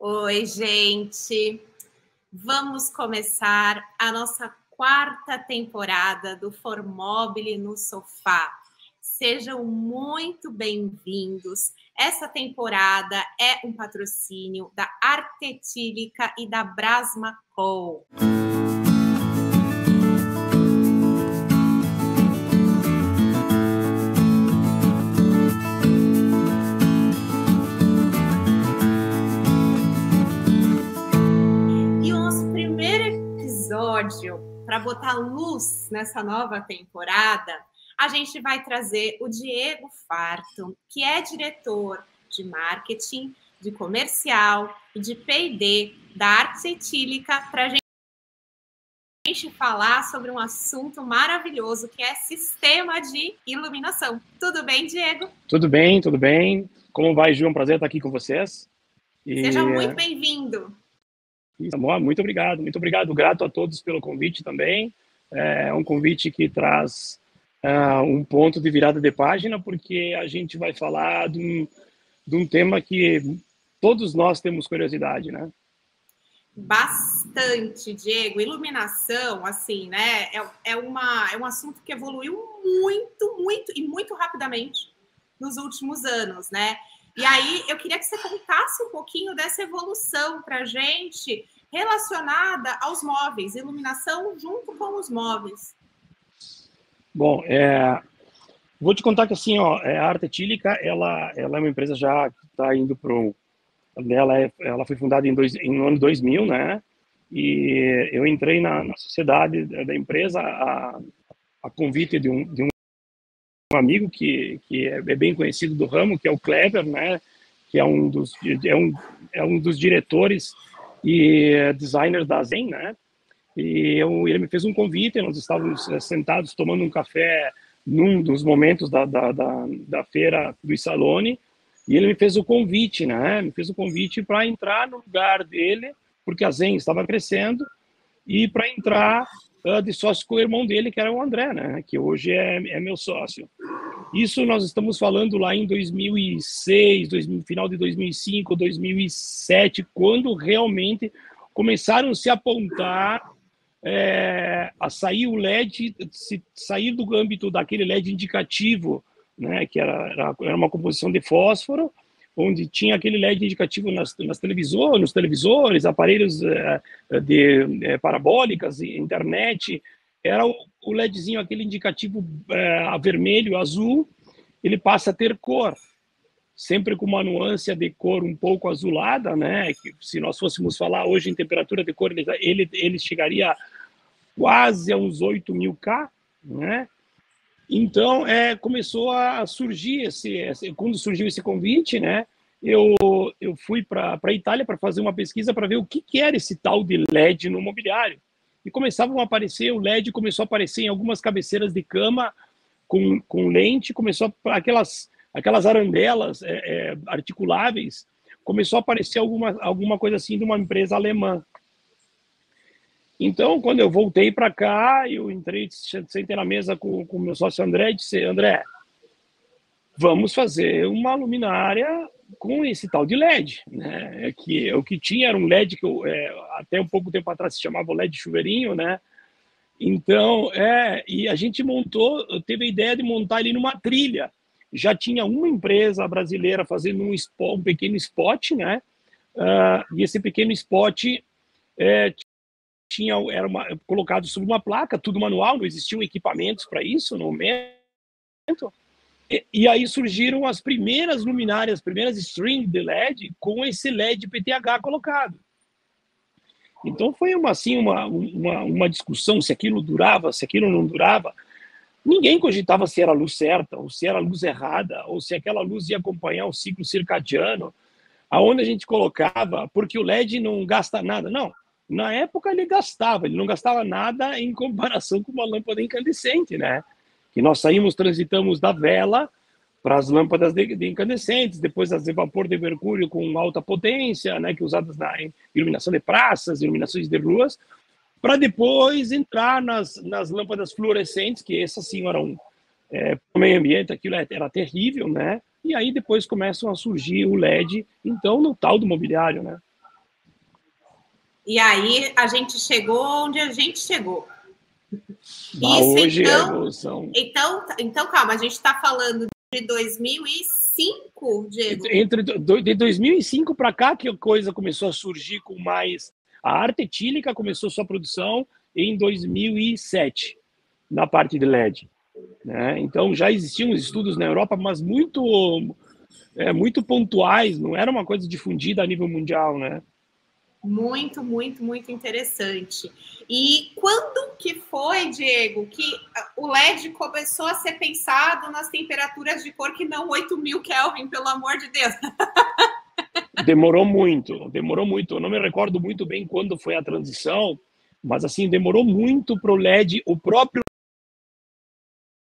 Oi, gente. Vamos começar a nossa quarta temporada do Formobile no Sofá. Sejam muito bem-vindos. Essa temporada é um patrocínio da Arte Etílica e da Brasmacol. Para botar luz nessa nova temporada, a gente vai trazer o Diego Farto, que é diretor de marketing, de comercial e de P&D da Arte Etílica, para a gente falar sobre um assunto maravilhoso que é sistema de iluminação. Tudo bem, Diego? Tudo bem, tudo bem. Como vai, Ju? É um prazer estar aqui com vocês. Seja muito bem-vindo. Muito obrigado. Grato a todos pelo convite também. É um convite que traz um ponto de virada de página, porque a gente vai falar de um tema que todos nós temos curiosidade, né? Bastante, Diego. Iluminação, assim, né? É um assunto que evoluiu muito rapidamente nos últimos anos, né? E aí, eu queria que você contasse um pouquinho dessa evolução para a gente relacionada aos móveis, iluminação junto com os móveis. Bom, vou te contar que assim, a Arte Etílica, ela é uma empresa já que está indo para o... Ela foi fundada no ano 2000, né? E eu entrei na sociedade da empresa a convite de um amigo que é bem conhecido do ramo, que é o Kleber, né? Que é um dos diretores e designers da Zen, né? E ele me fez um convite, nós estávamos sentados tomando um café num dos momentos da feira do Salone, e ele me fez o convite, né? Me fez o convite para entrar no lugar dele, porque a Zen estava crescendo, e para entrar de sócio com o irmão dele, que era o André, né? Que hoje é meu sócio. Isso nós estamos falando lá em 2006, final de 2005, 2007, quando realmente começaram a se apontar a sair o LED, sair do âmbito daquele LED indicativo, né, que era uma composição de fósforo, onde tinha aquele LED indicativo nos televisores, aparelhos parabólicas, internet, era o LEDzinho, aquele indicativo vermelho, azul, ele passa a ter cor, sempre com uma nuance de cor um pouco azulada, né? Que se nós fôssemos falar hoje em temperatura de cor, ele chegaria quase a uns 8.000 K, né? Então, começou a surgir quando surgiu esse convite, né? Eu fui para a Itália para fazer uma pesquisa para ver o que era esse tal de LED no mobiliário. E começavam a aparecer, o LED começou a aparecer em algumas cabeceiras de cama com lente, começou aquelas arandelas articuláveis, começou a aparecer alguma coisa assim de uma empresa alemã. Então, quando eu voltei para cá, eu sentei na mesa com o meu sócio André e disse: André, vamos fazer uma luminária com esse tal de LED, né? O que tinha era um LED que até um pouco tempo atrás se chamava LED chuveirinho, né? Então, e a gente teve a ideia de montar ele numa trilha. Já tinha uma empresa brasileira fazendo um pequeno spot, né? E esse pequeno spot era colocado sobre uma placa, tudo manual, não existiam equipamentos para isso no momento. E aí surgiram as primeiras luminárias, as primeiras strings de LED com esse LED PTH colocado. Então foi uma discussão se aquilo durava, se aquilo não durava. Ninguém cogitava se era a luz certa, ou se era a luz errada, ou se aquela luz ia acompanhar o ciclo circadiano, aonde a gente colocava, porque o LED não gasta nada. Não, na época ele não gastava nada em comparação com uma lâmpada incandescente, né? Que nós transitamos da vela para as lâmpadas de incandescentes, depois as de vapor de mercúrio com alta potência, né, que usadas na iluminação de praças, iluminações de ruas, para depois entrar nas lâmpadas fluorescentes, que essas sim eram, para o meio ambiente, aquilo era terrível, né? E aí depois começam a surgir o LED, então, no tal do mobiliário, né? E aí a gente chegou onde a gente chegou. Isso, hoje então, é a evolução. Então, calma, a gente está falando de 2005, Diego? De 2005 para cá que a coisa começou a surgir com mais... A arte etílica começou sua produção em 2007, na parte de LED. Né? Então, já existiam estudos na Europa, mas muito pontuais, não era uma coisa difundida a nível mundial, né? Muito, muito, muito interessante. E quando que foi, Diego, que o LED começou a ser pensado nas temperaturas de cor que não 8.000 Kelvin, pelo amor de Deus? Demorou muito. Eu não me recordo muito bem quando foi a transição, mas assim, demorou muito para o LED, o próprio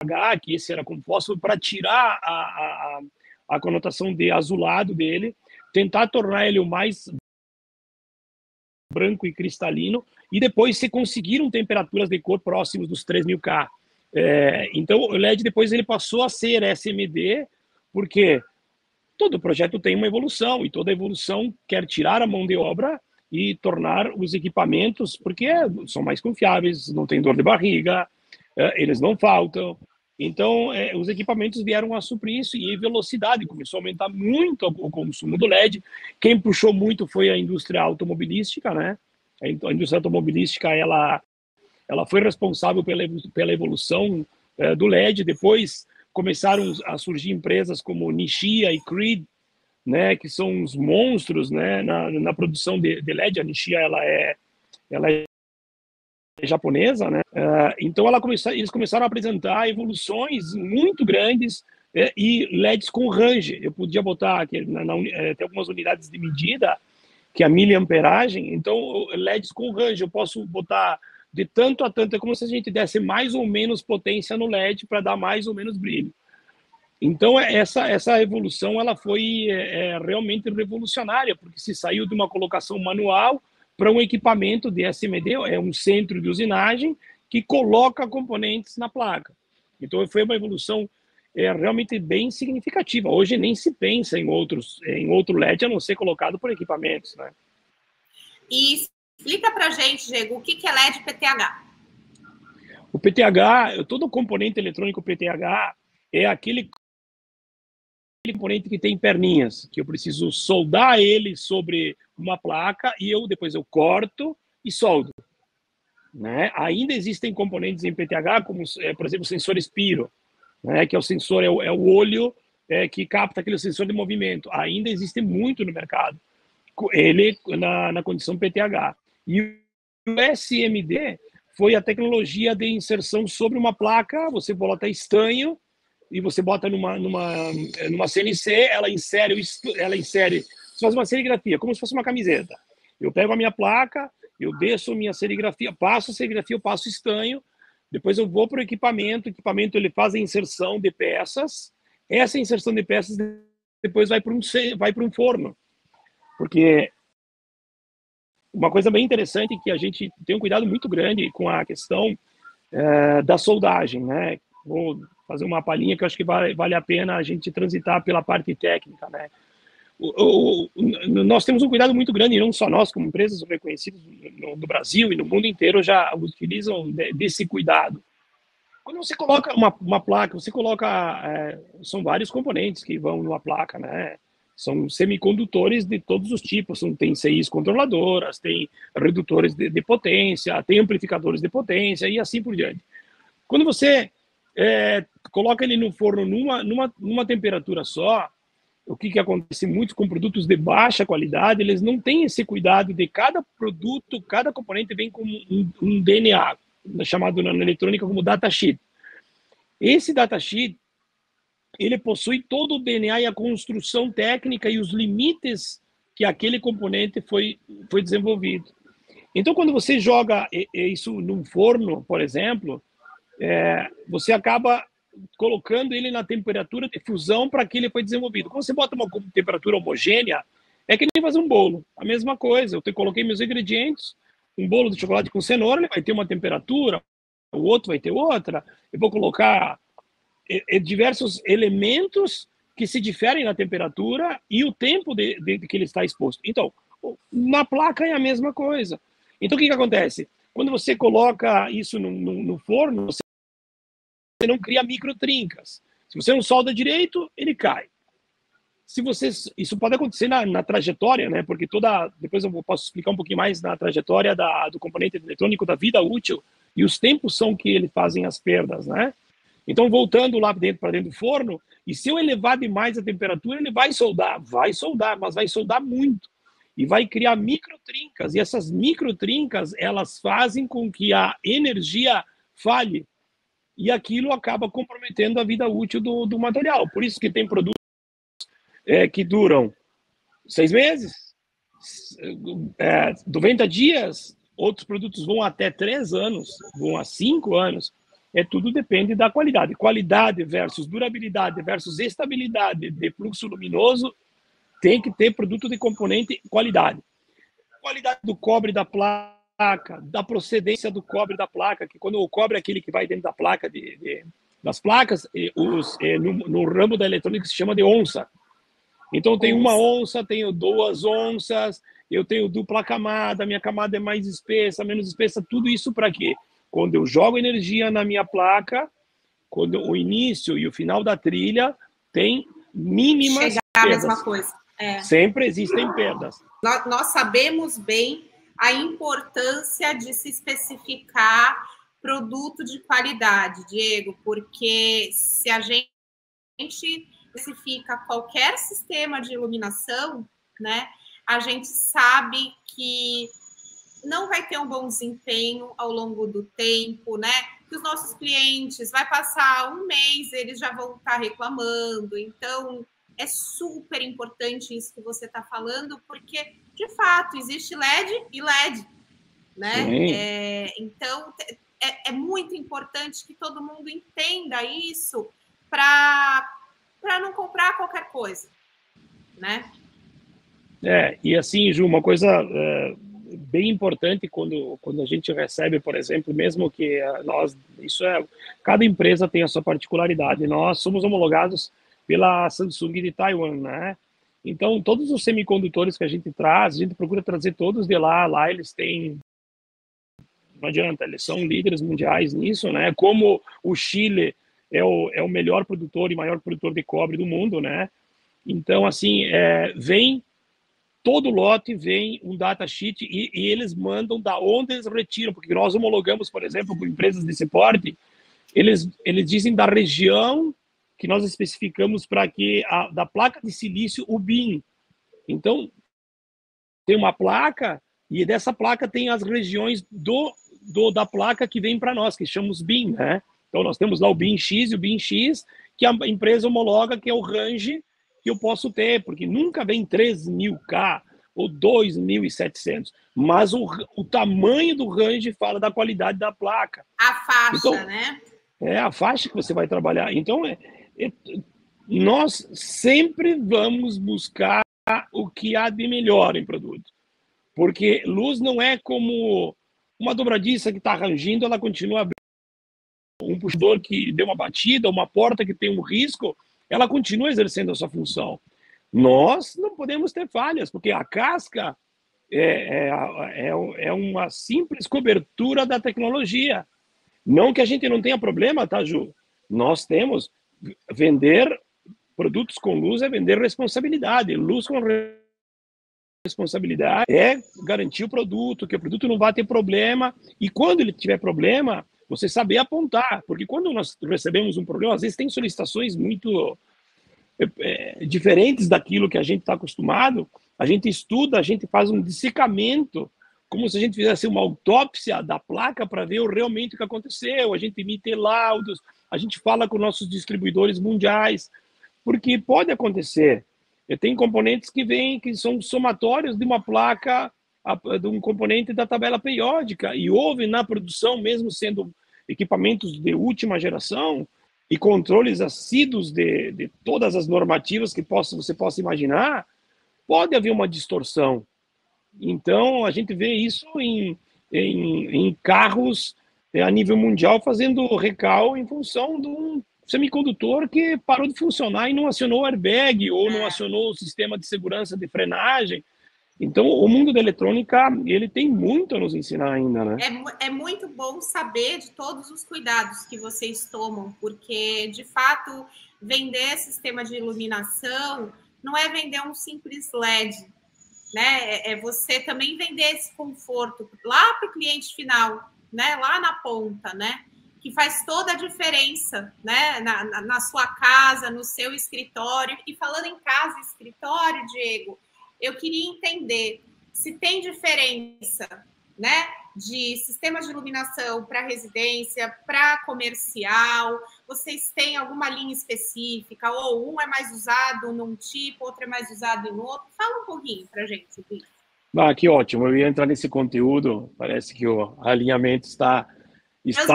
H, que esse era com fósforo, para tirar a conotação de azulado dele, tentar tornar ele o mais branco e cristalino, e depois se conseguiram temperaturas de cor próximas dos 3.000 K. Então, o LED depois ele passou a ser SMD, porque todo projeto tem uma evolução, e toda evolução quer tirar a mão de obra e tornar os equipamentos, porque são mais confiáveis, não tem dor de barriga, eles não faltam. Então, os equipamentos vieram a suprir isso, e velocidade começou a aumentar muito o consumo do LED. Quem puxou muito foi a indústria automobilística, né? A indústria automobilística, ela foi responsável pela evolução do LED. Depois começaram a surgir empresas como Nishia e Creed, né, que são os monstros, né, na produção de LED. A Nishia, ela é japonesa, né? Então eles começaram a apresentar evoluções muito grandes e LEDs com range. Eu podia botar aqui, tem algumas unidades de medida, que é a miliamperagem, então LEDs com range, eu posso botar de tanto a tanto, é como se a gente desse mais ou menos potência no LED para dar mais ou menos brilho. Então essa evolução ela foi realmente revolucionária, porque se saiu de uma colocação manual para um equipamento de SMD, é um centro de usinagem que coloca componentes na placa. Então foi uma evolução realmente bem significativa. Hoje nem se pensa em outro LED a não ser colocado por equipamentos, né? E explica para a gente, Diego, o que é LED PTH? O PTH, todo componente eletrônico PTH é aquele componente que tem perninhas, que eu preciso soldar ele sobre uma placa e depois eu corto e soldo. Né? Ainda existem componentes em PTH, como, por exemplo, o sensor Spiro, né? Que é o sensor, é o olho que capta aquele sensor de movimento. Ainda existe muito no mercado, ele na condição PTH. E o SMD foi a tecnologia de inserção sobre uma placa, você bota estanho, e você bota numa CNC, ela insere, você faz uma serigrafia, como se fosse uma camiseta. Eu pego a minha placa, eu desço minha serigrafia, passo a serigrafia, eu passo estanho, depois eu vou para o equipamento ele faz a inserção de peças, essa inserção de peças depois vai para um forno. Porque uma coisa bem interessante é que a gente tem um cuidado muito grande com a questão da soldagem, né? Vou fazer uma palhinha que eu acho que vale a pena a gente transitar pela parte técnica, né? Nós temos um cuidado muito grande, e não só nós, como empresas reconhecidas no Brasil e no mundo inteiro já utilizam desse cuidado. Quando você coloca uma placa, você coloca... são vários componentes que vão numa placa, né? São semicondutores de todos os tipos, tem CIs controladoras, tem redutores de potência, tem amplificadores de potência e assim por diante. Quando você coloca ele no forno numa temperatura só, o que acontece muito com produtos de baixa qualidade, eles não têm esse cuidado de cada produto, cada componente vem com um DNA, chamado na eletrônica como datasheet. Esse datasheet, ele possui todo o DNA e a construção técnica e os limites que aquele componente foi desenvolvido. Então, quando você joga isso num forno, por exemplo, você acaba colocando ele na temperatura de fusão para que ele foi desenvolvido. Quando você bota uma temperatura homogênea, é que nem fazer um bolo. A mesma coisa, eu coloquei meus ingredientes, um bolo de chocolate com cenoura, ele vai ter uma temperatura, o outro vai ter outra, eu vou colocar diversos elementos que se diferem na temperatura e o tempo de que ele está exposto. Então, na placa é a mesma coisa. Então, o que acontece? Quando você coloca isso no forno, você não cria microtrincas. Se você não solda direito, ele cai. Se você, isso pode acontecer na trajetória, né? Porque depois eu posso explicar um pouquinho mais na trajetória do componente eletrônico da vida útil e os tempos são que ele fazem as perdas, né? Então, voltando lá para dentro do forno, e se eu elevar demais a temperatura, ele vai soldar, mas vai soldar muito. E vai criar microtrincas. E essas microtrincas, elas fazem com que a energia falhe. E aquilo acaba comprometendo a vida útil do material. Por isso que tem produtos que duram 6 meses, 90 dias, outros produtos vão até 3 anos, vão a 5 anos. Tudo depende da qualidade. Qualidade versus durabilidade versus estabilidade de fluxo luminoso, tem que ter produto de componente qualidade. Qualidade do cobre da placa, da procedência do cobre da placa, que quando o cobre é aquele que vai dentro da placa, das placas, no ramo da eletrônica se chama de onça. Então, tem 1 onça, tenho 2 onças, eu tenho dupla camada, minha camada é mais espessa, menos espessa, tudo isso para quê? Quando eu jogo energia na minha placa, quando o início e o final da trilha tem mínimas perdas. A mesma coisa. Sempre existem perdas. Nós sabemos bem a importância de se especificar produto de qualidade, Diego, porque se a gente especifica qualquer sistema de iluminação, né, a gente sabe que não vai ter um bom desempenho ao longo do tempo, né? Que os nossos clientes vai passar 1 mês, eles já vão estar reclamando. Então, é super importante isso que você está falando, porque, de fato, existe LED e LED, né? Então, é muito importante que todo mundo entenda isso para não comprar qualquer coisa, né? E assim, Ju, uma coisa bem importante quando a gente recebe, por exemplo, mesmo que cada empresa tem a sua particularidade. Nós somos homologados pela Samsung de Taiwan, né? Então, todos os semicondutores que a gente traz, a gente procura trazer todos de lá. Lá eles têm, não adianta, eles são líderes mundiais nisso, né? Como o Chile é o melhor produtor e maior produtor de cobre do mundo, né? Então, assim, todo lote vem um datasheet e eles mandam da onde eles retiram, porque nós homologamos, por exemplo, com empresas desse porte, eles dizem da região que nós especificamos para que da placa de silício o BIM. Então, tem uma placa e dessa placa tem as regiões da placa que vem para nós, que chamamos BIM, né? Então, nós temos lá o BIM X e o BIM X, que a empresa homologa, que é o range que eu posso ter, porque nunca vem 3.000K ou 2.700, mas o tamanho do range fala da qualidade da placa. A faixa, então, né? É a faixa que você vai trabalhar. Então, nós sempre vamos buscar o que há de melhor em produto. Porque luz não é como uma dobradiça que está rangindo, ela continua abrindo. Um puxador que deu uma batida, uma porta que tem um risco, ela continua exercendo a sua função. Nós não podemos ter falhas, porque a casca é uma simples cobertura da tecnologia. Não que a gente não tenha problema, tá, Ju? Nós temos. Vender produtos com luz é vender responsabilidade. Luz com responsabilidade é garantir o produto, que o produto não vai ter problema. E quando ele tiver problema, você saber apontar. Porque quando nós recebemos um problema, às vezes tem solicitações muito diferentes daquilo que a gente está acostumado. A gente estuda, a gente faz um dissecamento, como se a gente fizesse uma autópsia da placa para ver realmente o que aconteceu. A gente emite laudos, a gente fala com nossos distribuidores mundiais, porque pode acontecer. Tem componentes que são somatórios de uma placa, de um componente da tabela periódica, e houve na produção, mesmo sendo equipamentos de última geração e controles assíduos de todas as normativas que você possa imaginar, pode haver uma distorção. Então, a gente vê isso em carros a nível mundial fazendo recal em função de um semicondutor que parou de funcionar e não acionou o airbag ou não acionou o sistema de segurança de frenagem. Então, o mundo da eletrônica, ele tem muito a nos ensinar ainda, né? É muito bom saber de todos os cuidados que vocês tomam, porque, de fato, vender sistema de iluminação não é vender um simples LED, né? É você também vender esse conforto lá para o cliente final, né? Lá na ponta, né? Que faz toda a diferença, né? Na sua casa, no seu escritório. E falando em casa e escritório, Diego, eu queria entender se tem diferença, né? De sistemas de iluminação para residência, para comercial. Vocês têm alguma linha específica? Ou um é mais usado num tipo, outro é mais usado em outro? Fala um pouquinho para a gente sobre isso. Ah, que ótimo. Eu ia entrar nesse conteúdo. Parece que o alinhamento está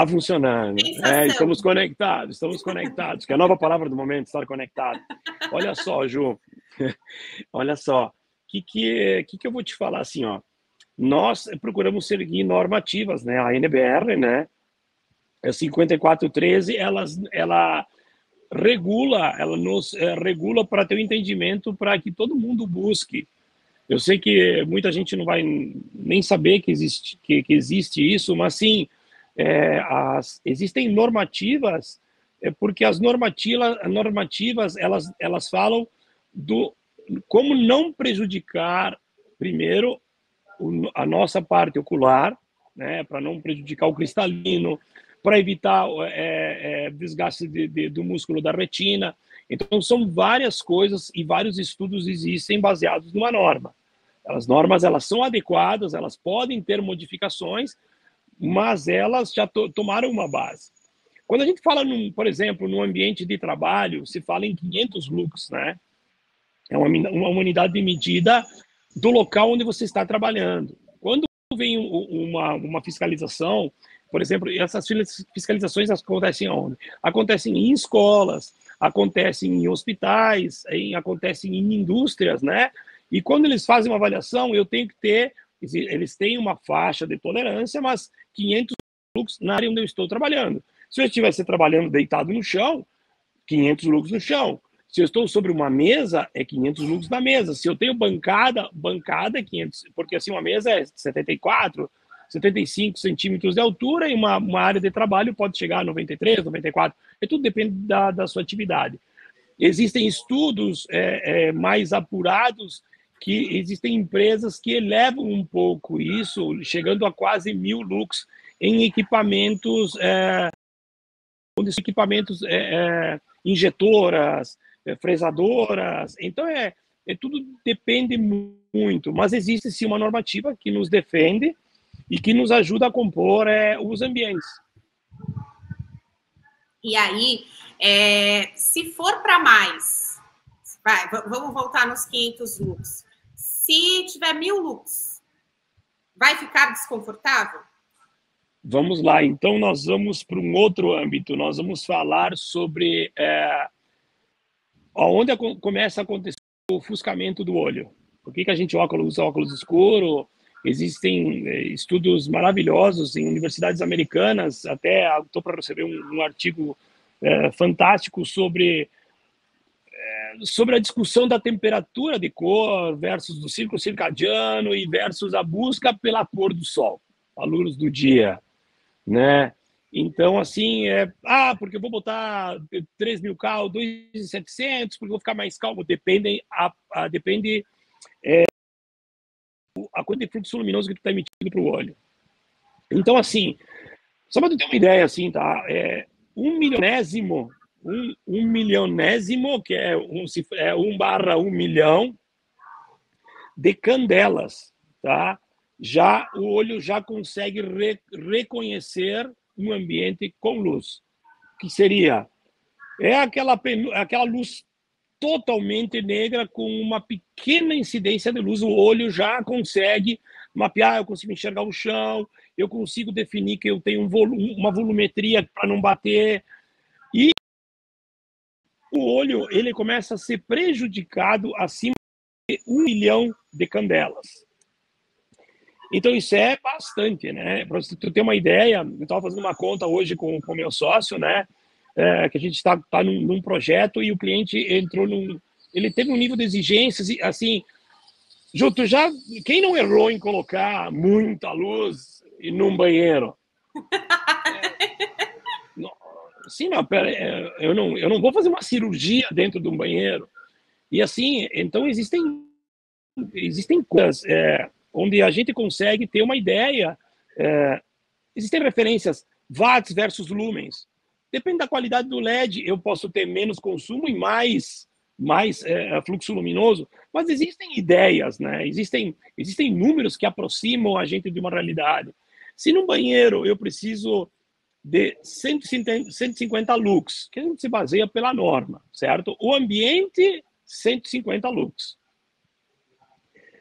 funcionando. Estamos conectados, que é a nova palavra do momento, estar conectado. Olha só, Ju, olha só, o que eu vou te falar assim, ó. Nós procuramos seguir normativas, né? A NBR, né? A 5413, ela nos regula para ter o entendimento para que todo mundo busque. Eu sei que muita gente não vai nem saber que existe isso, mas sim, existem normativas, porque as normativas elas falam do como não prejudicar, primeiro, a nossa parte ocular, né, para não prejudicar o cristalino, para evitar desgaste do músculo da retina. Então, são várias coisas e vários estudos existem baseados numa norma. As normas elas são adequadas, elas podem ter modificações, mas elas já tomaram uma base. Quando a gente fala, por exemplo, no ambiente de trabalho, se fala em 500 lux, né? É uma unidade de medida do local onde você está trabalhando. Quando vem uma fiscalização, por exemplo, essas fiscalizações acontecem onde? Acontecem em escolas, acontecem em hospitais, acontecem em indústrias, né? E quando eles fazem uma avaliação, eu tenho que ter, eles têm uma faixa de tolerância, mas 500 lux na área onde eu estou trabalhando. Se eu estivesse trabalhando deitado no chão, 500 lux no chão. Se eu estou sobre uma mesa, é 500 lux na mesa. Se eu tenho bancada é 500, porque assim uma mesa é 74, 75 centímetros de altura e uma área de trabalho pode chegar a 93, 94. Tudo depende da sua atividade. Existem estudos mais apurados que existem empresas que elevam um pouco isso, chegando a quase 1000 lux em equipamentos, injetoras, fresadoras. Então, tudo depende muito, mas existe sim uma normativa que nos defende e que nos ajuda a compor os ambientes. E aí, se for para mais, vamos voltar nos 500 lux. Se tiver 1000 lux, vai ficar desconfortável? Vamos lá, então nós vamos para um outro âmbito, nós vamos falar sobre onde começa a acontecer o ofuscamento do olho. Por que a gente usa óculos escuro? Existem estudos maravilhosos em universidades americanas, até estou para receber um artigo fantástico sobre a discussão da temperatura de cor versus do ciclo circadiano e versus a busca pela cor do sol, a luz do dia, né? Então, assim, porque eu vou botar 3.000 cal, 2.700, porque eu vou ficar mais calmo. Depende a quantidade de fluxo luminoso que tu está emitindo para o olho. Então, assim, só para tu ter uma ideia, assim, tá? Um milionésimo, que é 1/1 milhão de candelas, tá? Já o olho já consegue reconhecer um ambiente com luz, que seria aquela luz totalmente negra com uma pequena incidência de luz. O olho já consegue mapear, eu consigo enxergar o chão, eu consigo definir que eu tenho uma volumetria para não bater. E o olho ele começa a ser prejudicado acima de 1 milhão de candelas. Então, isso é bastante, né? Para você ter uma ideia, eu estava fazendo uma conta hoje com o meu sócio, né? Que a gente está num projeto e o cliente entrou ele teve um nível de exigências, assim, Ju, quem não errou em colocar muita luz num banheiro? Sim, não, pera, eu não vou fazer uma cirurgia dentro de um banheiro. E assim, então existem coisas onde a gente consegue ter uma ideia. Existem referências watts versus lumens. Depende da qualidade do LED, eu posso ter menos consumo e mais fluxo luminoso, mas existem ideias, né? Existem números que aproximam a gente de uma realidade. Se num banheiro eu preciso de 150 lux, que a gente se baseia pela norma, certo? O ambiente, 150 lux.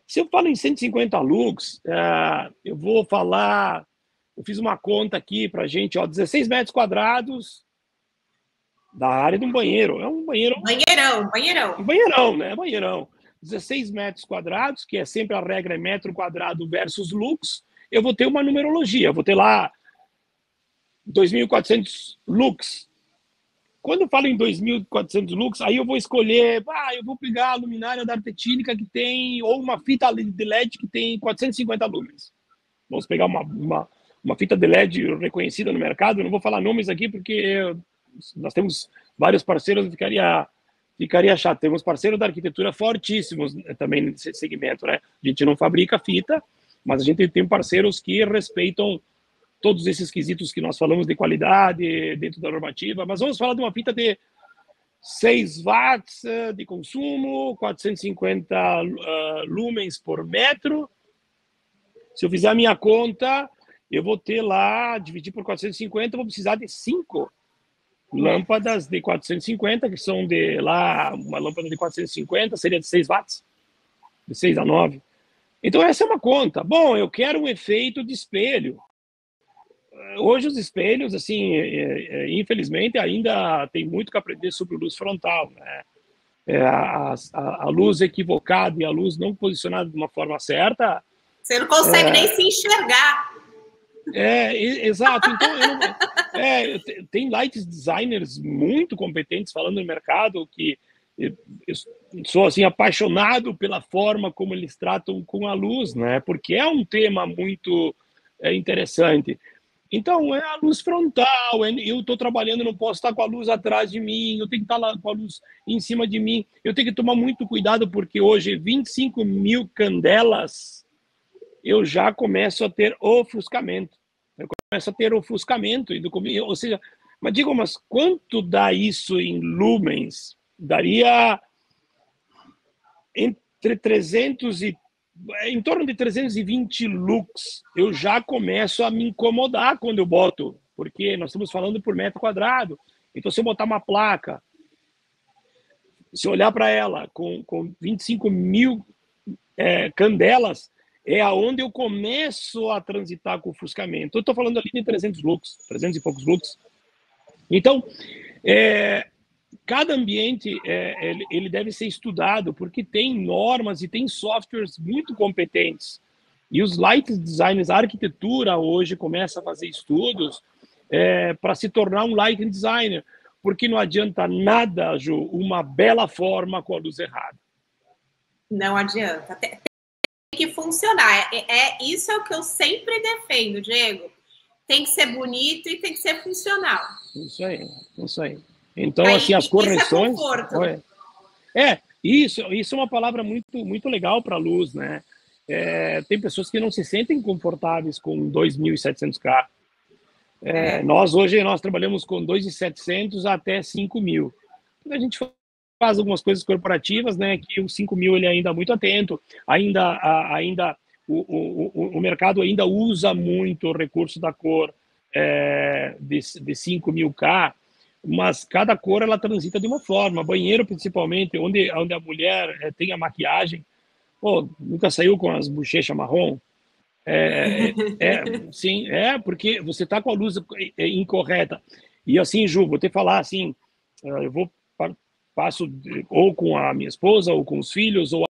Se eu falo em 150 lux, eu vou falar... Eu fiz uma conta aqui para a gente, 16 metros quadrados da área de um banheiro. É um banheiro... Banheirão. Um banheirão, né? Banheirão. 16 metros quadrados, que é sempre a regra é metro quadrado versus lux. Eu vou ter uma numerologia. Eu vou ter lá 2.400 lux. Quando eu falo em 2.400 lux, aí eu vou escolher, eu vou pegar a luminária da Artetílica que tem, ou uma fita de LED que tem 450 lumens. Vamos pegar uma fita de LED reconhecida no mercado, eu não vou falar nomes aqui porque nós temos vários parceiros, ficaria chato. Temos parceiros da arquitetura fortíssimos também nesse segmento, né? A gente não fabrica fita, mas a gente tem parceiros que respeitam todos esses quesitos que nós falamos de qualidade dentro da normativa, mas vamos falar de uma fita de 6 watts de consumo, 450 lumens por metro. Se eu fizer a minha conta, eu vou ter lá, dividir por 450, eu vou precisar de 5 lâmpadas de 450, que são de lá, uma lâmpada de 450 seria de 6 watts, de 6 a 9. Então essa é uma conta. Bom, eu quero um efeito de espelho. Hoje os espelhos, assim, infelizmente, ainda tem muito que aprender sobre luz frontal, né? A luz equivocada e a luz não posicionada de uma forma certa... Você não consegue nem se enxergar. Exato. Então, tem light designers muito competentes falando no mercado que eu sou assim apaixonado pela forma como eles tratam com a luz, né? Porque é um tema muito interessante. Então, é a luz frontal, eu estou trabalhando, não posso estar com a luz atrás de mim, eu tenho que estar lá com a luz em cima de mim. Eu tenho que tomar muito cuidado, porque hoje 25 mil candelas eu já começo a ter ofuscamento. Ou seja, mas diga, mas quanto dá isso em lumens? Daria entre 300 e em torno de 320 lux. Eu já começo a me incomodar quando eu boto, porque nós estamos falando por metro quadrado. Então, se eu botar uma placa, se eu olhar para ela com 25 mil candelas, é aonde eu começo a transitar com o ofuscamento. Eu estou falando ali de 300 lux, 300 e poucos lux. Então, cada ambiente ele deve ser estudado, porque tem normas e tem softwares muito competentes. E os light designers, a arquitetura hoje começa a fazer estudos para se tornar um lighting designer, porque não adianta nada, Ju, uma bela forma com a luz errada. Não adianta. Tem que funcionar. Isso é o que eu sempre defendo, Diego. Tem que ser bonito e tem que ser funcional. Isso aí. Então, assim, as correções... Isso é uma palavra muito, muito legal para a luz, né? Tem pessoas que não se sentem confortáveis com 2.700K. Nós trabalhamos com 2.700 até 5.000. A gente faz algumas coisas corporativas, né? Que o 5.000 ele ainda é muito atento, o mercado ainda usa muito o recurso da cor de 5.000K, mas cada cor ela transita de uma forma. Banheiro, principalmente, onde a mulher tem a maquiagem, nunca saiu com as bochechas marrom. Sim, porque você está com a luz incorreta. E assim, Ju, vou te falar assim, eu passo ou com a minha esposa, ou com os filhos, ou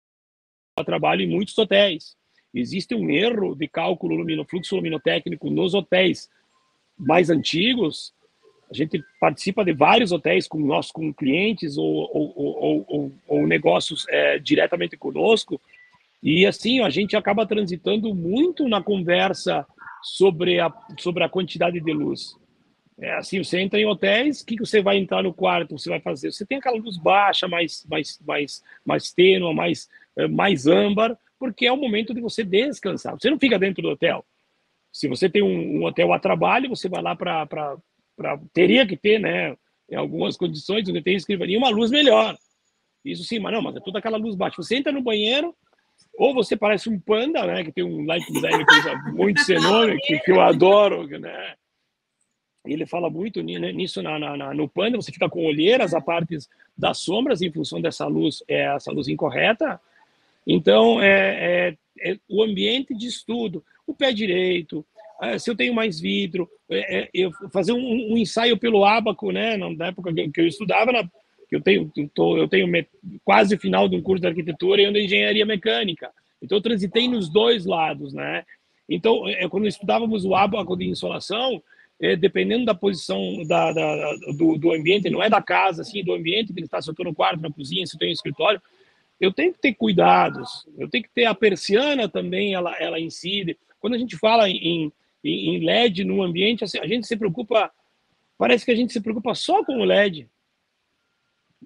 a trabalho em muitos hotéis. Existe um erro de cálculo fluxo luminotécnico nos hotéis mais antigos. A gente participa de vários hotéis com clientes ou negócios diretamente conosco. E assim, a gente acaba transitando muito na conversa sobre a quantidade de luz. É assim, você entra em hotéis, o que você vai entrar no quarto, você vai fazer? Você tem aquela luz baixa, mais tênue, mais âmbar, porque é o momento de você descansar. Você não fica dentro do hotel. Se você tem um hotel a trabalho, você vai lá teria que ter, né, em algumas condições, onde tem escrivaninha, uma luz melhor. Isso sim, mas não, mas é toda aquela luz baixa. Você entra no banheiro, ou você parece um panda, né, que tem um light design que usa muito cenoura, que eu adoro, né? Ele fala muito nisso no panda, você fica com olheiras a partes das sombras em função dessa luz, essa luz incorreta. Então, o ambiente de estudo, o pé direito, se eu tenho mais vidro, eu fazer um ensaio pelo ábaco, né, na época que eu estudava, que eu tenho quase o final de um curso de arquitetura e de engenharia mecânica. Então, eu transitei nos dois lados, né? Então, quando estudávamos o ábaco de insolação, dependendo da posição do ambiente, não é da casa, assim, do ambiente que ele está, se eu estou no quarto, na cozinha, se eu tenho um escritório, eu tenho que ter cuidados, eu tenho que ter a persiana também, ela incide. Quando a gente fala em LED no ambiente, assim, a gente se preocupa, parece que a gente se preocupa só com o LED.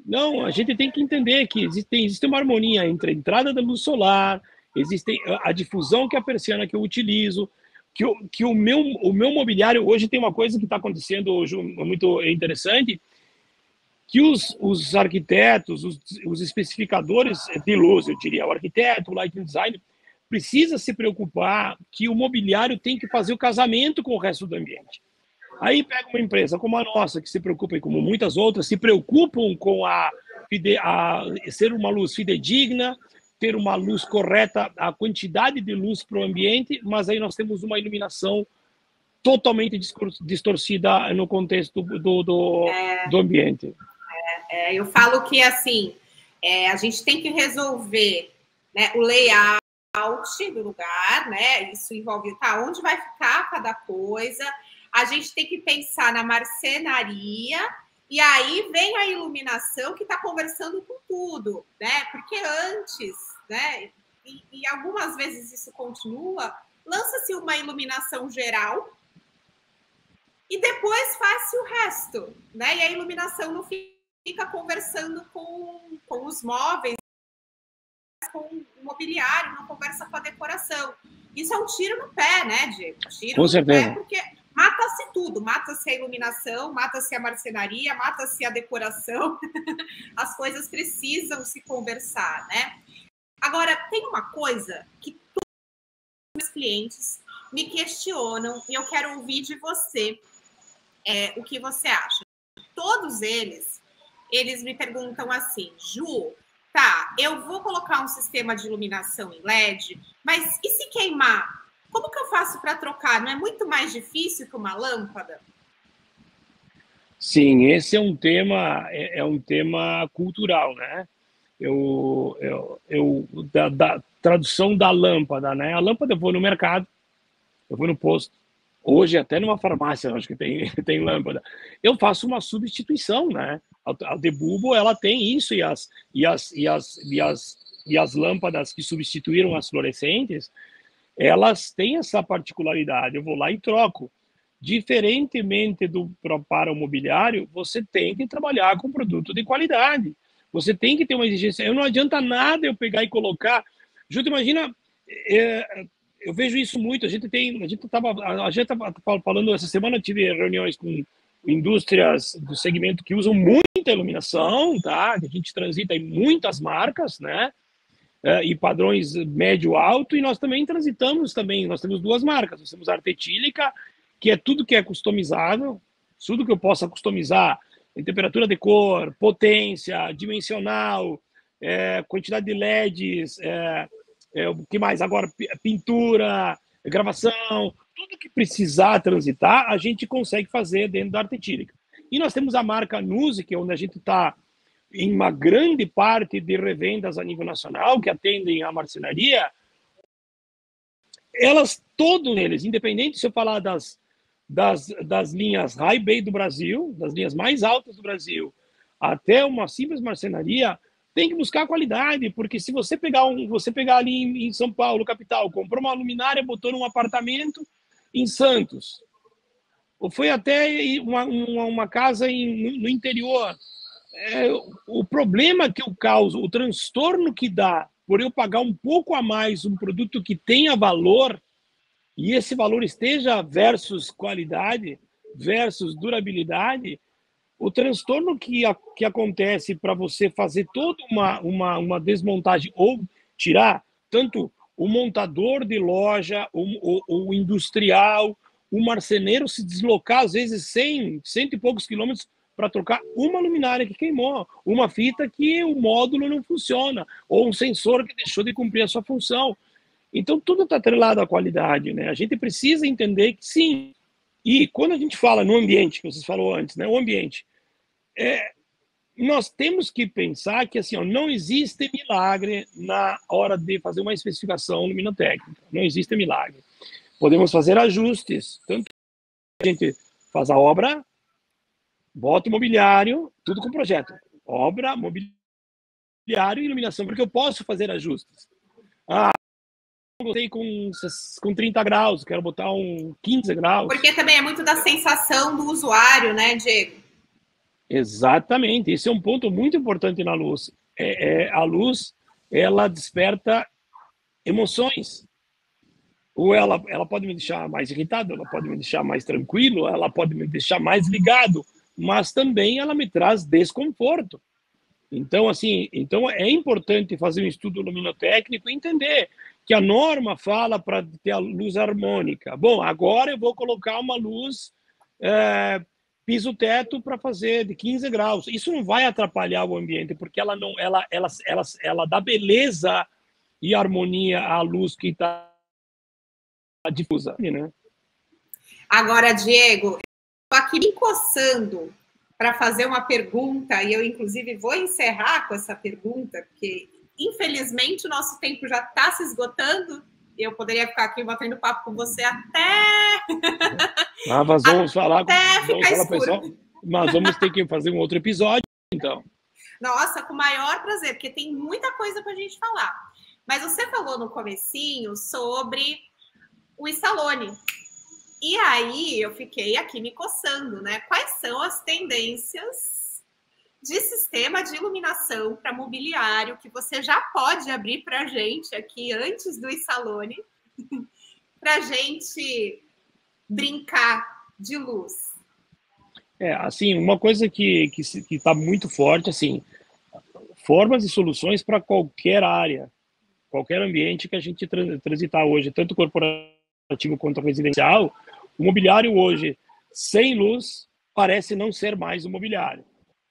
Não, a gente tem que entender que existe uma harmonia entre a entrada da luz solar, existe a difusão que é a persiana que eu utilizo, que o meu mobiliário, hoje tem uma coisa que está acontecendo hoje muito interessante, que os arquitetos, os especificadores de luz, eu diria, o arquiteto, o lighting design, precisa se preocupar que o mobiliário tem que fazer o casamento com o resto do ambiente. Aí pega uma empresa como a nossa, que se preocupa, e como muitas outras, se preocupam com ser uma luz fidedigna, ter uma luz correta, a quantidade de luz para o ambiente, mas aí nós temos uma iluminação totalmente distorcida no contexto do ambiente. Eu falo que, assim, a gente tem que resolver, né, o layout do lugar, né? Isso envolve onde vai ficar cada coisa. A gente tem que pensar na marcenaria, e aí vem a iluminação que está conversando com tudo, né? Porque antes, né? E algumas vezes isso continua, lança-se uma iluminação geral e depois faz-se o resto, né? E a iluminação não fica conversando com os móveis, com o mobiliário, não conversa com a decoração. Isso é um tiro no pé, né, Diego? Tiro com certeza. no pé, porque mata-se tudo. Mata-se a iluminação, mata-se a marcenaria, mata-se a decoração. As coisas precisam se conversar, né? Agora, tem uma coisa que todos os meus clientes me questionam e eu quero ouvir de você o que você acha. Todos eles me perguntam assim, Ju, tá, eu vou colocar um sistema de iluminação em LED, mas e se queimar? Como que eu faço para trocar? Não é muito mais difícil que uma lâmpada? Sim, esse é um tema cultural, né? Da tradução da lâmpada, né? A lâmpada eu vou no mercado, eu vou no posto, hoje até numa farmácia acho que tem lâmpada. Eu faço uma substituição, né? A Debulbo, ela tem isso, e as lâmpadas que substituíram as fluorescentes, elas têm essa particularidade. Eu vou lá e troco. Diferentemente para o mobiliário, você tem que trabalhar com produto de qualidade. Você tem que ter uma exigência. Não adianta nada eu pegar e colocar. Justo, imagina, eu vejo isso muito. A gente estava falando essa semana, eu tive reuniões com indústrias do segmento que usam muita iluminação, tá? A gente transita em muitas marcas, né? E padrões médio-alto, e nós também transitamos nós temos duas marcas, nós temos a Artetílica, que é tudo que é customizável, tudo que eu possa customizar, em temperatura de cor, potência, dimensional, quantidade de LEDs, o que mais agora, pintura, gravação, tudo que precisar transitar, a gente consegue fazer dentro da Artetílica. E nós temos a marca Nuse, que é onde a gente está em uma grande parte de revendas a nível nacional, que atendem a marcenaria, todos eles, independente se eu falar das linhas high-bay do Brasil, das linhas mais altas do Brasil, até uma simples marcenaria, tem que buscar qualidade, porque se você pegar ali em São Paulo, capital, comprou uma luminária, botou num apartamento em Santos, ou foi até uma casa no interior, o problema que eu causo, o transtorno que dá por eu pagar um pouco a mais um produto que tenha valor, e esse valor esteja versus qualidade, versus durabilidade, o transtorno que acontece para você fazer toda uma desmontagem ou tirar tanto o montador de loja, o industrial, o marceneiro se deslocar às vezes 100 e poucos quilômetros para trocar uma luminária que queimou, uma fita que o módulo não funciona, ou um sensor que deixou de cumprir a sua função. Então, tudo está atrelado à qualidade, né? A gente precisa entender que sim. E quando a gente fala no ambiente, que vocês falou antes, né? O ambiente, nós temos que pensar que assim, ó, não existe milagre na hora de fazer uma especificação luminotécnica. Não existe milagre. Podemos fazer ajustes. Tanto que a gente faz a obra, bota o mobiliário, tudo com projeto. Obra, mobiliário e iluminação, porque eu posso fazer ajustes. Eu botei com 30 graus, quero botar um 15 graus. Porque também é muito da sensação do usuário, né, Diego? Exatamente, esse é um ponto muito importante na luz. A luz, ela desperta emoções. Ou ela pode me deixar mais irritado, ela pode me deixar mais tranquilo, ela pode me deixar mais ligado, mas também ela me traz desconforto. Então, assim, é importante fazer um estudo luminotécnico e entender que a norma fala para ter a luz harmônica. Bom, agora eu vou colocar uma luz piso-teto para fazer de 15 graus. Isso não vai atrapalhar o ambiente, porque ela dá beleza e harmonia à luz que está difusa, né? Agora, Diego, estou aqui me coçando para fazer uma pergunta, e eu, inclusive, vou encerrar com essa pergunta, porque, infelizmente, o nosso tempo já está se esgotando, e eu poderia ficar aqui batendo papo com você até... Mas vamos falar... Até ficar escuro. Pessoal, mas vamos ter que fazer um outro episódio, então. Nossa, com o maior prazer, porque tem muita coisa para a gente falar. Mas você falou no comecinho sobre o Essalone. E aí eu fiquei aqui me coçando, né? Quais são as tendências de sistema de iluminação para mobiliário que você já pode abrir para a gente aqui antes do Essalone, para a gente brincar de luz? Assim, uma coisa que está muito forte, assim, formas e soluções para qualquer área, qualquer ambiente que a gente transitar hoje, tanto corporativo quanto residencial. O mobiliário hoje, sem luz, parece não ser mais um mobiliário,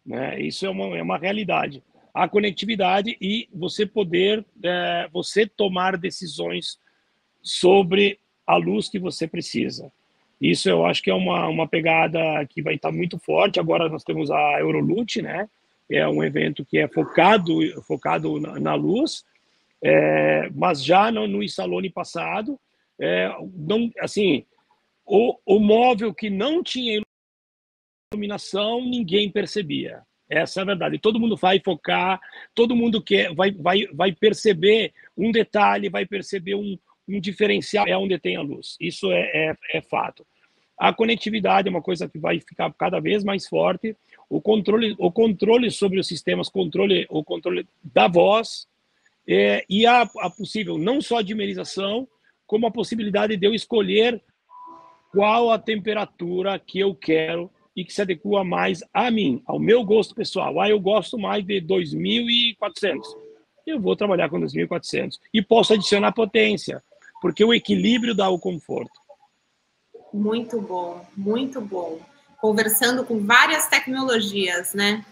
né? Isso é uma realidade. A conectividade e você poder, você tomar decisões sobre a luz que você precisa. Isso eu acho que é uma pegada que vai estar muito forte. Agora nós temos a Eurolute, né? É um evento que é focado na luz, mas já no Essalone passado, não, assim, o móvel que não tinha iluminação, ninguém percebia. Essa é a verdade. Todo mundo vai focar, todo mundo vai perceber um detalhe, vai perceber um diferencial, onde tem a luz. Isso é fato. A conectividade é uma coisa que vai ficar cada vez mais forte. O controle sobre os sistemas, o controle da voz, e a possível não só dimerização, como a possibilidade de eu escolher qual a temperatura que eu quero e que se adequa mais a mim, ao meu gosto pessoal. Eu gosto mais de 2400. Eu vou trabalhar com 2400. E posso adicionar potência, porque o equilíbrio dá o conforto. Muito bom, muito bom. Conversando com várias tecnologias, né?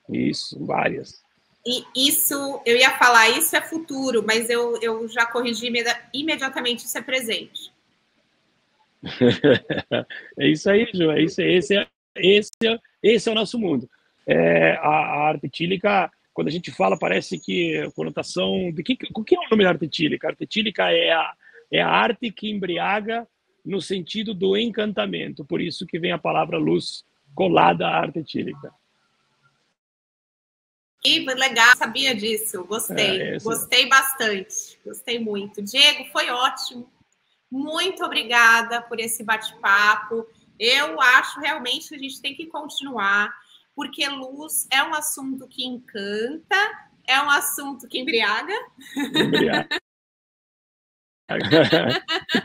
Isso, várias. E isso, eu ia falar, isso é futuro, mas eu já corrigi imediatamente, isso é presente. É isso aí, Ju. Esse é o nosso mundo. A arte etílica, quando a gente fala, parece que a conotação... O que é o nome da arte etílica? A arte etílica é a arte que embriaga no sentido do encantamento. Por isso que vem a palavra luz colada à arte etílica. Legal, sabia disso, gostei, gostei bastante, gostei muito. Diego, foi ótimo, muito obrigada por esse bate-papo. Eu acho realmente que a gente tem que continuar, porque luz é um assunto que encanta, é um assunto que embriaga.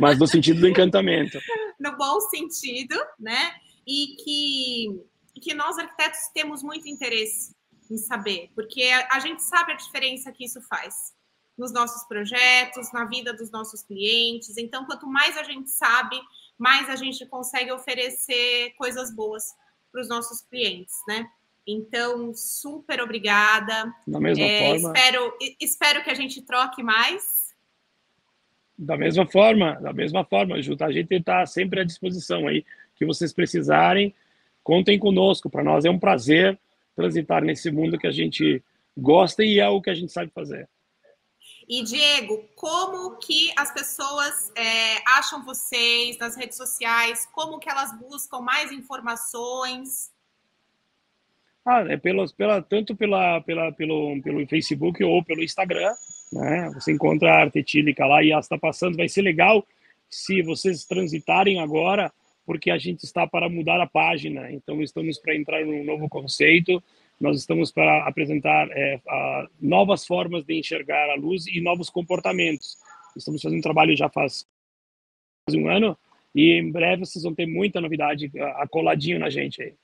Mas no sentido do encantamento. No bom sentido, né? E que nós, arquitetos, temos muito interesse em saber, porque a gente sabe a diferença que isso faz nos nossos projetos, na vida dos nossos clientes. Então, quanto mais a gente sabe, mais a gente consegue oferecer coisas boas para os nossos clientes, né? Então, super obrigada. Da mesma forma. Espero que a gente troque mais. Da mesma forma, Ju, a gente está sempre à disposição aí, que vocês precisarem, contem conosco. Para nós é um prazer transitar nesse mundo que a gente gosta e é o que a gente sabe fazer. E, Diego, como que as pessoas acham vocês nas redes sociais? Como que elas buscam mais informações? Tanto pelo Facebook ou pelo Instagram, né? Você encontra a Arte Etílica lá e ela está passando. Vai ser legal se vocês transitarem agora, porque a gente está para mudar a página. Então, estamos para entrar num novo conceito. Nós estamos para apresentar novas formas de enxergar a luz e novos comportamentos. Estamos fazendo um trabalho já faz quase um ano e em breve vocês vão ter muita novidade coladinho na gente aí.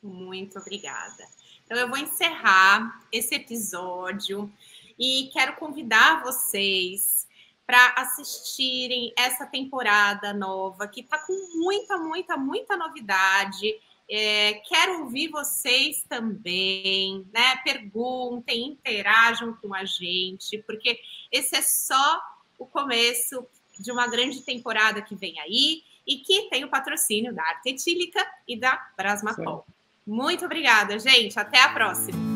Muito obrigada. Então, eu vou encerrar esse episódio e quero convidar vocês para assistirem essa temporada nova, que está com muita novidade. Quero ouvir vocês também, né? Perguntem, interajam com a gente, porque esse é só o começo de uma grande temporada que vem aí e que tem o patrocínio da Arte Etílica e da Brasmapol. Muito obrigada, gente. Até a próxima.